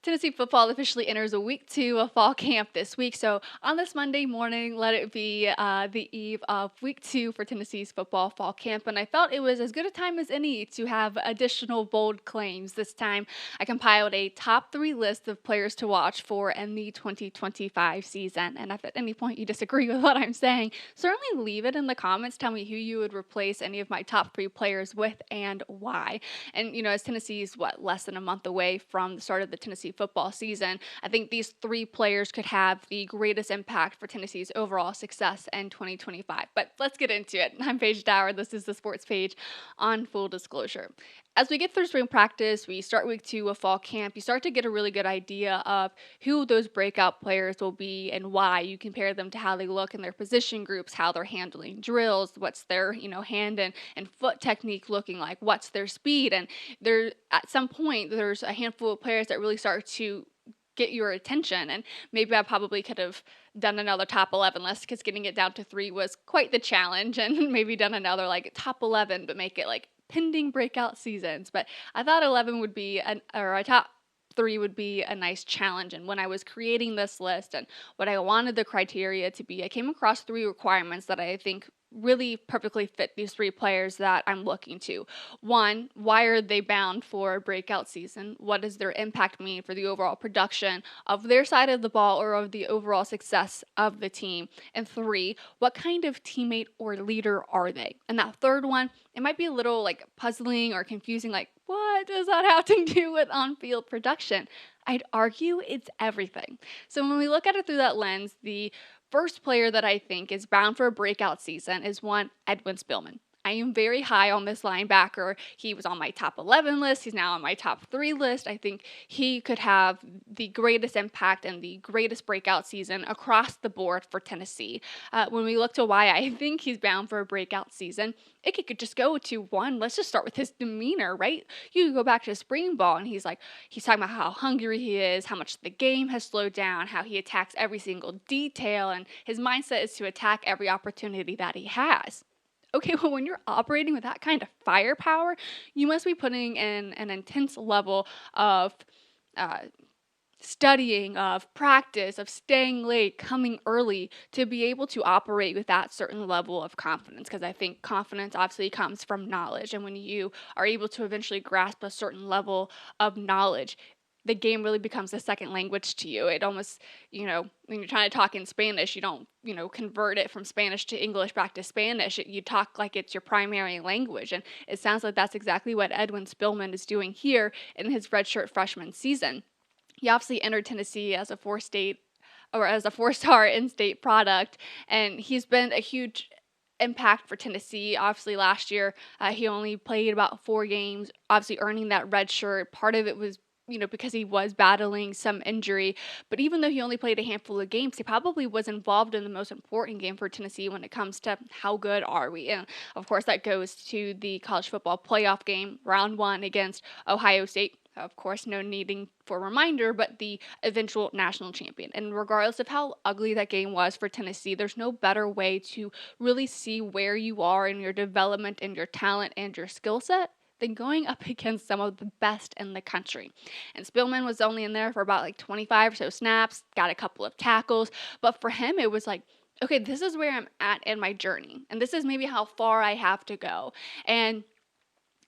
Tennessee football officially enters a week 2 of fall camp this week. So on this Monday morning, let it be the eve of week 2 for Tennessee's football fall camp. And I felt it was as good a time as any to have additional bold claims. This time I compiled a top 3 list of players to watch for in the 2025 season. And if at any point you disagree with what I'm saying, certainly leave it in the comments. Tell me who you would replace any of my top 3 players with and why. And, as Tennessee's, less than a month away from the start of the Tennessee football season, I think these 3 players could have the greatest impact for Tennessee's overall success in 2025. But let's get into it. I'm Paige Dauer. This is the sports page on Full Disclosure. As we get through spring practice, we start week 2 of fall camp, you start to get a really good idea of who those breakout players will be and why. You compare them to how they look in their position groups, how they're handling drills, what's their, hand and foot technique looking like, what's their speed. And there, at some point, there's a handful of players that really start to get your attention. And maybe I probably could have done another top 11 list because getting it down to 3 was quite the challenge, and maybe done another top 11, but make it pending breakout seasons. But I thought 11 would be a top 3 would be a nice challenge. And when I was creating this list and what I wanted the criteria to be, I came across 3 requirements that I think really perfectly fit these 3 players that I'm looking to. 1, why are they bound for a breakout season? What does their impact mean for the overall production of their side of the ball or of the overall success of the team? And 3, what kind of teammate or leader are they? And that third one, it might be a little puzzling or confusing, what does that have to do with on-field production? I'd argue it's everything. So when we look at it through that lens, the first player that I think is bound for a breakout season is one Edwin Spillman. I am very high on this linebacker. He was on my top 11 list. He's now on my top 3 list. I think he could have the greatest impact and the greatest breakout season across the board for Tennessee. When we look to why I think he's bound for a breakout season, it could just go to one. Let's just start with his demeanor, right? You go back to spring ball and he's talking about how hungry he is, how much the game has slowed down, how he attacks every single detail, and his mindset is to attack every opportunity that he has. Okay, well, when you're operating with that kind of firepower, you must be putting in an intense level of studying, of practice, of staying late, coming early to be able to operate with that certain level of confidence. Because I think confidence obviously comes from knowledge. And when you are able to eventually grasp a certain level of knowledge, the game really becomes a second language to you. It almost, when you're trying to talk in Spanish, you don't, convert it from Spanish to English back to Spanish. You talk like it's your primary language. And it sounds like that's exactly what Edwin Spillman is doing here in his redshirt freshman season. He obviously entered Tennessee as a 4-star in-state product, and he's been a huge impact for Tennessee. Obviously, last year, he only played about 4 games, obviously earning that red shirt. Part of it was because he was battling some injury. But even though he only played a handful of games, he probably was involved in the most important game for Tennessee when it comes to how good are we. And of course, that goes to the college football playoff game, round 1 against Ohio State. Of course, no needing for a reminder, but the eventual national champion. And regardless of how ugly that game was for Tennessee, there's no better way to really see where you are in your development and your talent and your skill set than going up against some of the best in the country. And Spillman was only in there for about 25 or so snaps, got a couple of tackles, but for him it was okay, this is where I'm at in my journey, and this is maybe how far I have to go. And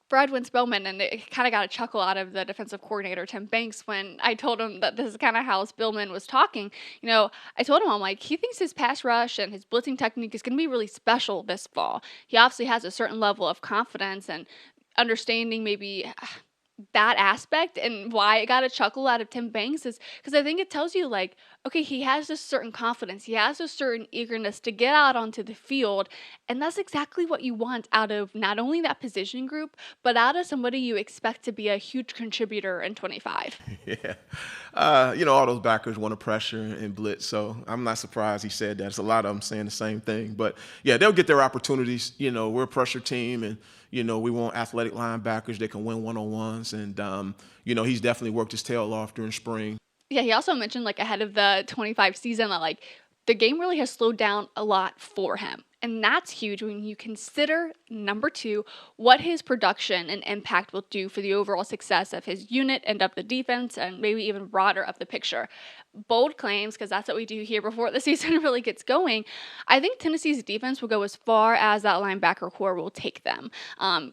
for Edwin Spillman, and it kind of got a chuckle out of the defensive coordinator, Tim Banks, when I told him that this is kind of how Spillman was talking. I told him, he thinks his pass rush and his blitzing technique is going to be really special this fall. He obviously has a certain level of confidence and understanding maybe that aspect, and why I got a chuckle out of Tim Banks is because I think it tells you okay, he has this certain confidence, he has a certain eagerness to get out onto the field, and that's exactly what you want out of not only that position group, but out of somebody you expect to be a huge contributor in 25. Yeah. All those backers want to pressure and blitz, so I'm not surprised he said that. It's a lot of them saying the same thing. But, yeah, they'll get their opportunities. We're a pressure team, and, we want athletic linebackers that can win one-on-ones. And, he's definitely worked his tail off during spring. Yeah, he also mentioned ahead of the 25 season that the game really has slowed down a lot for him. And that's huge when you consider, number two, what his production and impact will do for the overall success of his unit and of the defense and maybe even broader of the picture. Bold claims, because that's what we do here before the season really gets going. I think Tennessee's defense will go as far as that linebacker core will take them.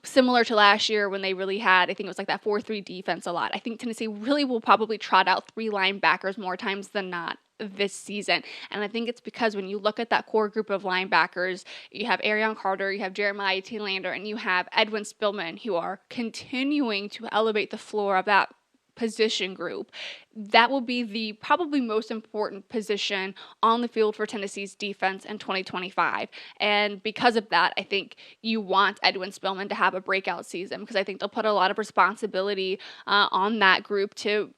Similar to last year when they really had, I think it was like that 4-3 defense a lot. I think Tennessee really will probably trot out three linebackers more times than not this season. And I think it's because when you look at that core group of linebackers, you have Arion Carter, you have Jeremiah T. Lander, and you have Edwin Spillman, who are continuing to elevate the floor of that position group. That will be the probably most important position on the field for Tennessee's defense in 2025. And because of that, I think you want Edwin Spillman to have a breakout season, because I think they'll put a lot of responsibility on that group to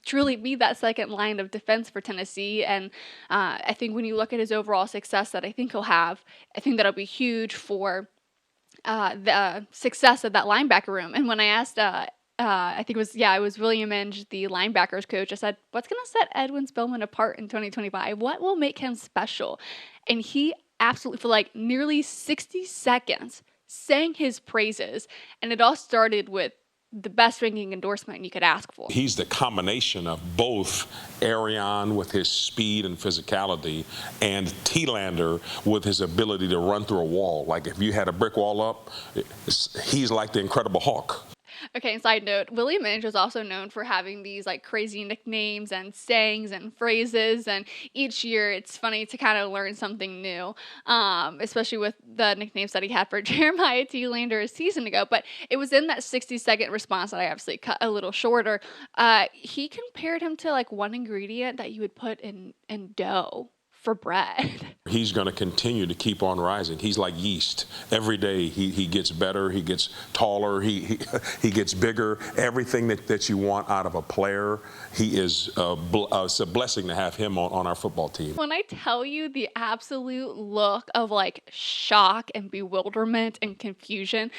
truly be that second line of defense for Tennessee. And I think when you look at his overall success that I think he'll have, I think that'll be huge for the success of that linebacker room. And when I asked, I think it was William Inge, the linebackers coach, I said, what's going to set Edwin Spillman apart in 2025? What will make him special? And he absolutely, for like nearly 60 seconds, sang his praises. And it all started with the best ringing endorsement you could ask for. He's the combination of both Arion with his speed and physicality and T-Lander with his ability to run through a wall. Like if you had a brick wall up, he's like the Incredible Hulk. Okay, side note, William Inge is also known for having these like crazy nicknames and sayings and phrases, and each year it's funny to kind of learn something new, especially with the nicknames that he had for Jeremiah T. Lander a season ago. But it was in that 60-second response that I obviously cut a little shorter. He compared him to like one ingredient that you would put in dough for bread. He's going to continue to keep on rising. He's like yeast. Every day he gets better, he gets taller, he gets bigger. Everything that you want out of a player, he is it's a blessing to have him on our football team. When I tell you the absolute look of like shock and bewilderment and confusion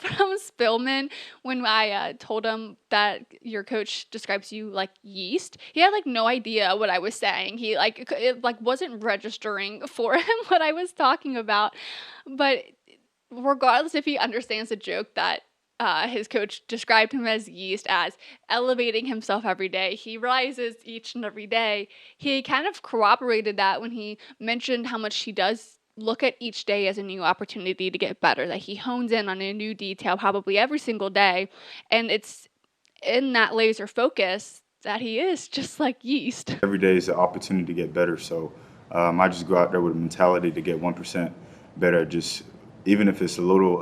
from Spillman when I told him that your coach describes you like yeast, he had like no idea what I was saying. He wasn't registering for him what I was talking about. But regardless if he understands the joke that his coach described him as yeast, as elevating himself every day, he rises each and every day. He kind of corroborated that when he mentioned how much he does look at each day as a new opportunity to get better, that he hones in on a new detail probably every single day. And it's in that laser focus that he is just like yeast. Every day is an opportunity to get better. So I just go out there with a mentality to get 1% better. Just even if it's a little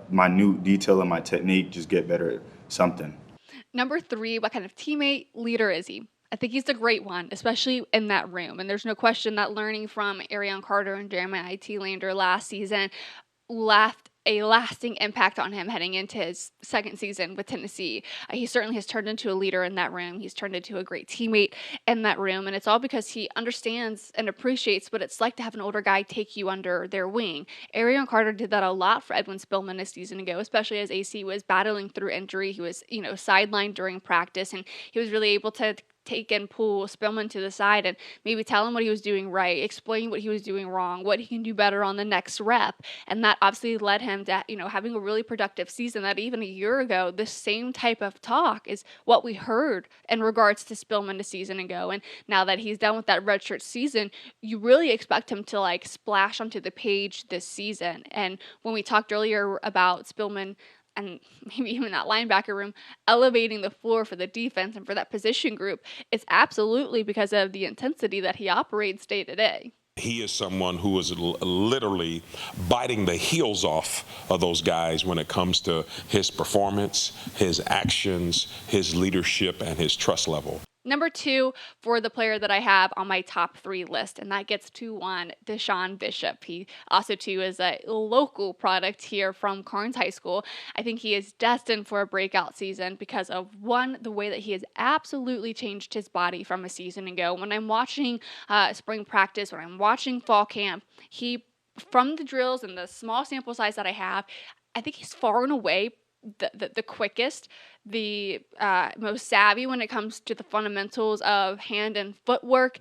minute detail in my technique, just get better at something. Number three, what kind of teammate leader is he? I think he's a great one, especially in that room. And there's no question that learning from Arion Carter and Jeremiah T. Lander last season left a lasting impact on him heading into his second season with Tennessee. He certainly has turned into a leader in that room. He's turned into a great teammate in that room. And it's all because he understands and appreciates what it's like to have an older guy take you under their wing. Arion Carter did that a lot for Edwin Spillman a season ago, especially as AC was battling through injury. He was, sidelined during practice, and he was really able to take and pull Spillman to the side and maybe tell him what he was doing right, explain what he was doing wrong, what he can do better on the next rep. And that obviously led him to, having a really productive season. That even a year ago, the same type of talk is what we heard in regards to Spillman a season ago. And now that he's done with that redshirt season, you really expect him to like splash onto the page this season. And when we talked earlier about Spillman and maybe even that linebacker room elevating the floor for the defense and for that position group, it's absolutely because of the intensity that he operates day to day. He is someone who is literally biting the heels off of those guys when it comes to his performance, his actions, his leadership, and his trust level. Number two for the player that I have on my top three list, and that gets to one, Deshaun Bishop. He also, too, is a local product here from Carnes High School. I think he is destined for a breakout season because of, one, the way that he has absolutely changed his body from a season ago. When I'm watching spring practice, when I'm watching fall camp, from the drills and the small sample size that I have, I think he's far and away the quickest, the most savvy when it comes to the fundamentals of hand and footwork.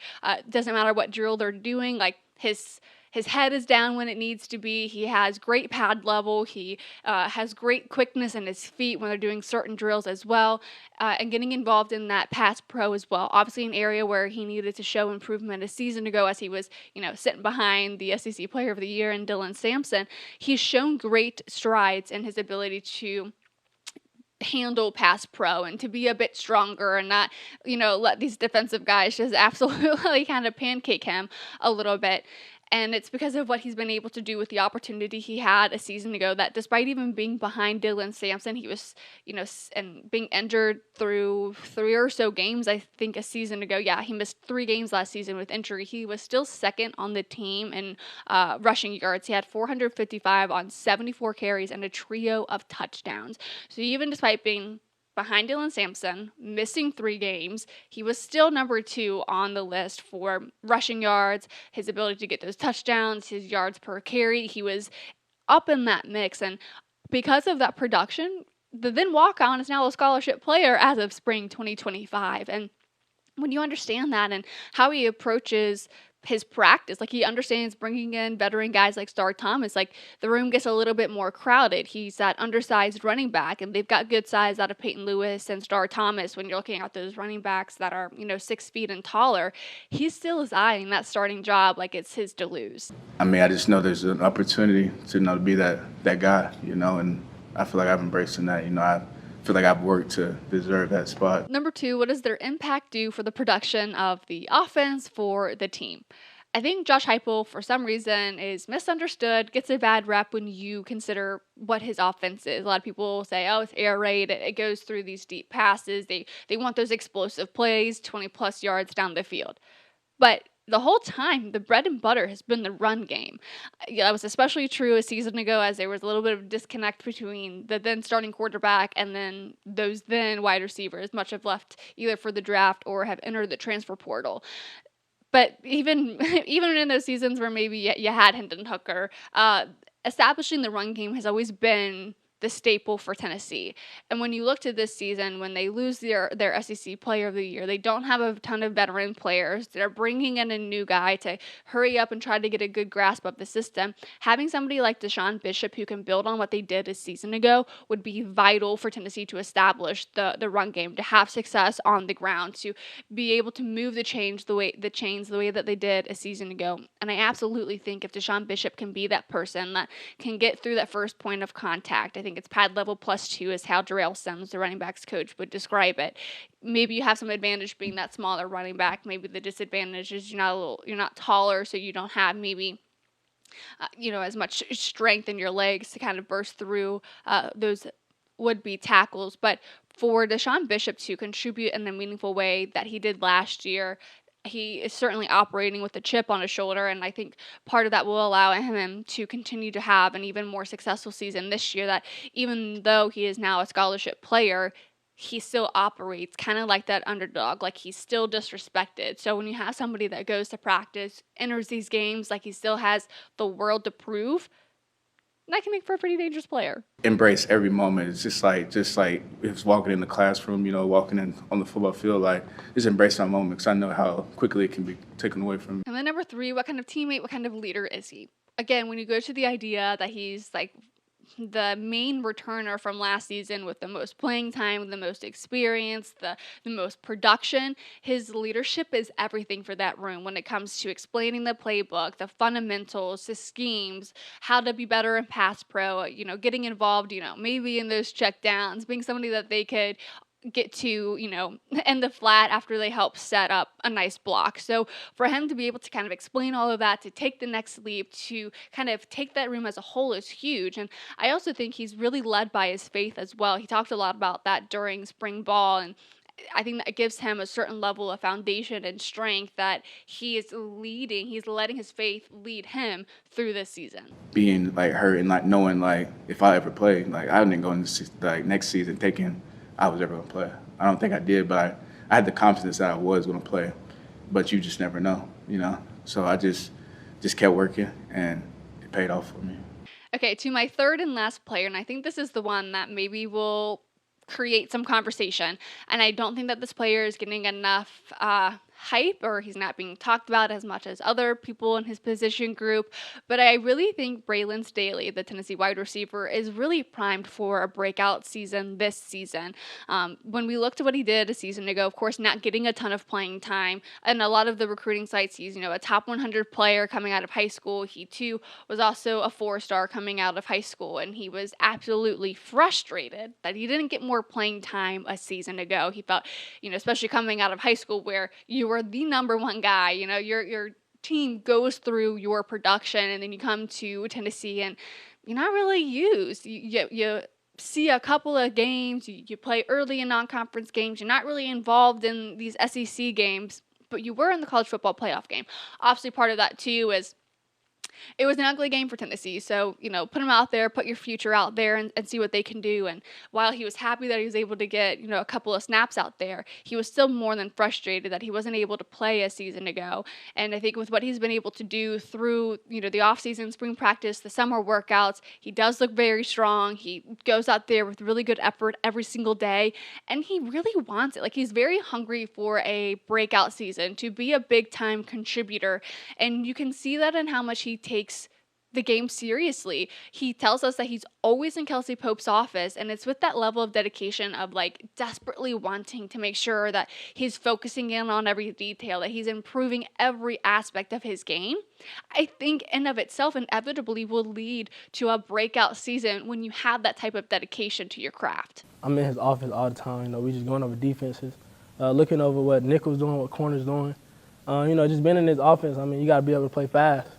Doesn't matter what drill they're doing, like his his head is down when it needs to be. He has great pad level. He has great quickness in his feet when they're doing certain drills as well, and getting involved in that pass pro as well. Obviously, an area where he needed to show improvement a season ago as he was, sitting behind the SEC Player of the Year and Dylan Sampson. He's shown great strides in his ability to handle pass pro and to be a bit stronger and not, let these defensive guys just absolutely kind of pancake him a little bit. And it's because of what he's been able to do with the opportunity he had a season ago that despite even being behind Dylan Sampson, he was, and being injured through 3 or so games, I think a season ago. Yeah, he missed 3 games last season with injury. He was still second on the team in rushing yards. He had 455 on 74 carries and a trio of touchdowns. So even despite being behind Dylan Sampson, missing 3 games, he was still number 2 on the list for rushing yards, his ability to get those touchdowns, his yards per carry. He was up in that mix. And because of that production, the then walk-on is now a scholarship player as of spring 2025. And when you understand that and how he approaches his practice, like he understands bringing in veteran guys like Star Thomas, like the room gets a little bit more crowded. He's that undersized running back, and they've got good size out of Peyton Lewis and Star Thomas. When you're looking at those running backs that are, 6 feet and taller, he still is eyeing that starting job like it's his to lose. I mean, I just know there's an opportunity to be that guy, and I feel like I've embraced that. I feel like I've worked to deserve that spot. Number 2, what does their impact do for the production of the offense for the team? I think Josh Heupel, for some reason, is misunderstood, gets a bad rep when you consider what his offense is. A lot of people say, oh, it's air raid. It goes through these deep passes. They want those explosive plays, 20-plus yards down the field. But the whole time, the bread and butter has been the run game. That was especially true a season ago, as there was a little bit of disconnect between the then starting quarterback and then those then wide receivers. Much have left either for the draft or have entered the transfer portal. But even in those seasons where maybe you had Hendon Hooker, establishing the run game has always been the staple for Tennessee. And when you look to this season, when they lose their SEC Player of the Year, they don't have a ton of veteran players. They're bringing in a new guy to hurry up and try to get a good grasp of the system. Having somebody like Deshaun Bishop who can build on what they did a season ago would be vital for Tennessee to establish the run game, to have success on the ground, to be able to move the chains the way that they did a season ago. And I absolutely think if Deshaun Bishop can be that person that can get through that first point of contact, I think it's pad level +2 is how Darrell Sims, the running backs coach, would describe it. Maybe you have some advantage being that smaller running back. Maybe the disadvantage is you're not taller, so you don't have maybe as much strength in your legs to kind of burst through those would-be tackles. But for Deshaun Bishop to contribute in a meaningful way that he did last year, he is certainly operating with a chip on his shoulder, and I think part of that will allow him to continue to have an even more successful season this year, that even though he is now a scholarship player, he still operates kind of like that underdog, like he's still disrespected. So when you have somebody that goes to practice, enters these games like he still has the world to prove, that can make for a pretty dangerous player. Embrace every moment. It's just like it's walking in the classroom, walking in on the football field, like just embrace that moment because I know how quickly it can be taken away from me. And then number 3, what kind of teammate, what kind of leader is he? Again, when you go to the idea that he's like the main returner from last season with the most playing time, the most experience, the most production, his leadership is everything for that room when it comes to explaining the playbook, the fundamentals, the schemes, how to be better in pass pro, getting involved, maybe in those check downs, being somebody that they could get to, in the flat after they help set up a nice block. So for him to be able to kind of explain all of that, to take the next leap, to kind of take that room as a whole is huge. And I also think he's really led by his faith as well. He talked a lot about that during spring ball, and I think that gives him a certain level of foundation and strength that he's letting his faith lead him through this season. Being like hurt and like knowing like if I ever play, like I didn't go into like next season thinking I was ever going to play. I don't think I did, but I had the confidence that I was going to play. But you just never know, So I just kept working, and it paid off for me. Okay, to my third and last player, and I think this is the one that maybe will create some conversation. And I don't think that this player is getting enough hype, or he's not being talked about as much as other people in his position group. But I really think Braylon Staley, the Tennessee wide receiver, is really primed for a breakout season this season. When we looked at what he did a season ago, of course, not getting a ton of playing time, and a lot of the recruiting sites, he's, a top 100 player coming out of high school. He too was also a 4-star coming out of high school, and he was absolutely frustrated that he didn't get more playing time a season ago. He felt, especially coming out of high school where you were the number one guy, your team goes through your production, and then you come to Tennessee and you're not really used. You see a couple of games, you play early in non-conference games, you're not really involved in these SEC games, but you were in the college football playoff game. Obviously, part of that too is it was an ugly game for Tennessee. So, put them out there, put your future out there, and see what they can do. And while he was happy that he was able to get, a couple of snaps out there, he was still more than frustrated that he wasn't able to play a season ago. And I think with what he's been able to do through, the offseason, spring practice, the summer workouts, he does look very strong. He goes out there with really good effort every single day, and he really wants it. Like, he's very hungry for a breakout season, to be a big-time contributor. And you can see that in how much he takes the game seriously. He tells us that he's always in Kelsey Pope's office, and it's with that level of dedication of desperately wanting to make sure that he's focusing in on every detail, that he's improving every aspect of his game. I think in of itself inevitably will lead to a breakout season when you have that type of dedication to your craft. I'm in his office all the time. We just going over defenses, looking over what nickel's doing, what corner's doing. Just being in his offense, you got to be able to play fast.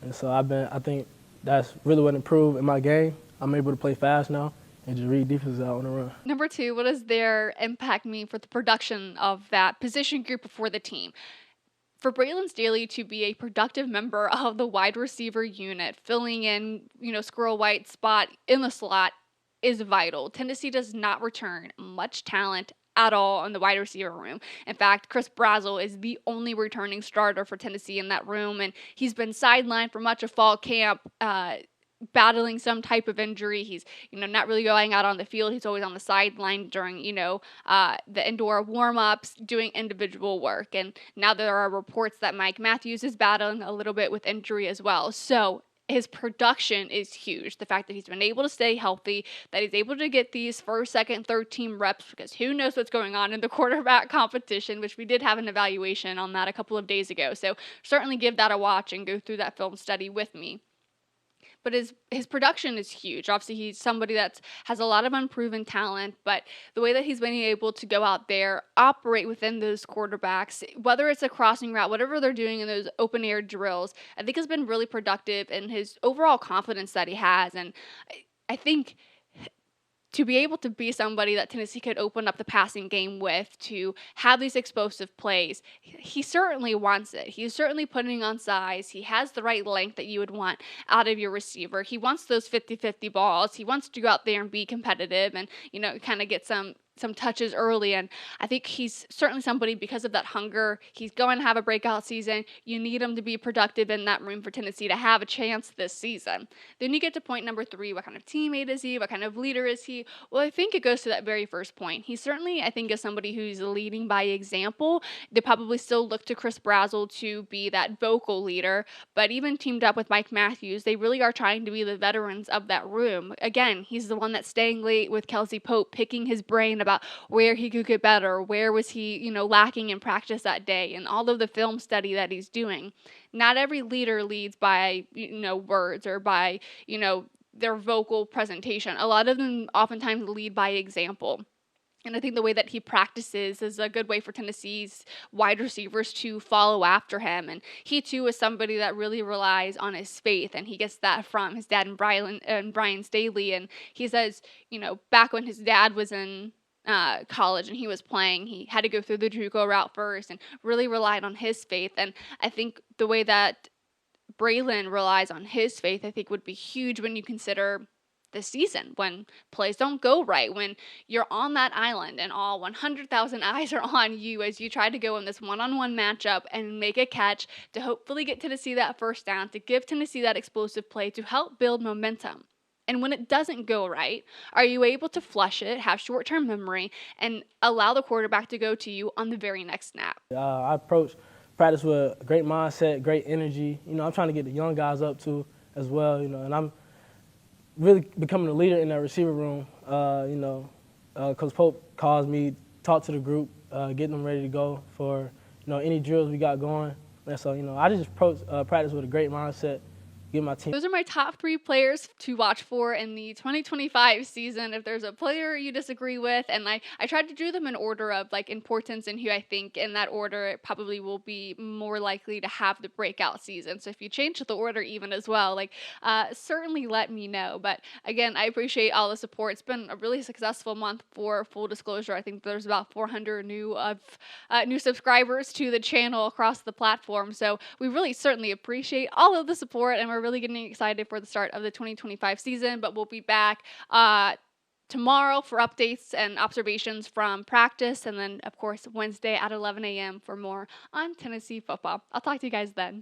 And so I think that's really what improved in my game. I'm able to play fast now and just read defenses out on the run. Number 2, what does their impact mean for the production of that position group before the team? For Braylon Staley to be a productive member of the wide receiver unit, filling in, Squirrel White's spot in the slot is vital. Tennessee does not return much talent at all in the wide receiver room. In fact, Chris Brazzell is the only returning starter for Tennessee in that room, and he's been sidelined for much of fall camp, battling some type of injury. He's, not really going out on the field. He's always on the sideline during, the indoor warm-ups, doing individual work. And now there are reports that Mike Matthews is battling a little bit with injury as well. So his production is huge. The fact that he's been able to stay healthy, that he's able to get these first, second, third team reps, because who knows what's going on in the quarterback competition, which we did have an evaluation on that a couple of days ago. So certainly give that a watch and go through that film study with me. But his production is huge. Obviously, he's somebody that has a lot of unproven talent, but the way that he's been able to go out there, operate within those quarterbacks, whether it's a crossing route, whatever they're doing in those open air drills, I think has been really productive in his overall confidence that he has. And I think to be able to be somebody that Tennessee could open up the passing game with, to have these explosive plays, he certainly wants it. He's certainly putting on size. He has the right length that you would want out of your receiver. He wants those 50-50 balls. He wants to go out there and be competitive and, kind of get some touches early. And I think he's certainly somebody, because of that hunger, he's going to have a breakout season. You need him to be productive in that room for Tennessee to have a chance this season. Then you get to point number 3. What kind of teammate is he? What kind of leader is he? Well, I think it goes to that very first point. He certainly, I think, is somebody who's leading by example. They probably still look to Chris Brazzell to be that vocal leader, but even teamed up with Mike Matthews, they really are trying to be the veterans of that room. Again, he's the one that's staying late with Kelsey Pope, picking his brain about where he could get better, where was he, lacking in practice that day, and all of the film study that he's doing. Not every leader leads by, words or by, their vocal presentation. A lot of them oftentimes lead by example. And I think the way that he practices is a good way for Tennessee's wide receivers to follow after him. And he, too, is somebody that really relies on his faith. And he gets that from his dad and Brian Staley. And he says, back when his dad was in college and he was playing, he had to go through the JUCO route first and really relied on his faith. And I think the way that Braylon relies on his faith, I think, would be huge when you consider the season, when plays don't go right, when you're on that island and all 100,000 eyes are on you as you try to go in this one-on-one matchup and make a catch to hopefully get Tennessee that first down, to give Tennessee that explosive play, to help build momentum. And when it doesn't go right, are you able to flush it, have short-term memory, and allow the quarterback to go to you on the very next snap? I approach practice with a great mindset, great energy. I'm trying to get the young guys up too as well, and I'm really becoming a leader in that receiver room. Coach Pope calls me, talk to the group, getting them ready to go for, any drills we got going. And so, I just approach practice with a great mindset, get my team. Those are my top 3 players to watch for in the 2025 season. If there's a player you disagree with, and I tried to do them in order of like importance and who I think in that order it probably will be more likely to have the breakout season. So if you change the order even as well, like certainly let me know. But again, I appreciate all the support. It's been a really successful month for full disclosure. I think there's about 400 new subscribers to the channel across the platform. So we really certainly appreciate all of the support, and we're really getting excited for the start of the 2025 season. But we'll be back tomorrow for updates and observations from practice, and then of course Wednesday at 11 a.m. for more on Tennessee football. I'll talk to you guys then.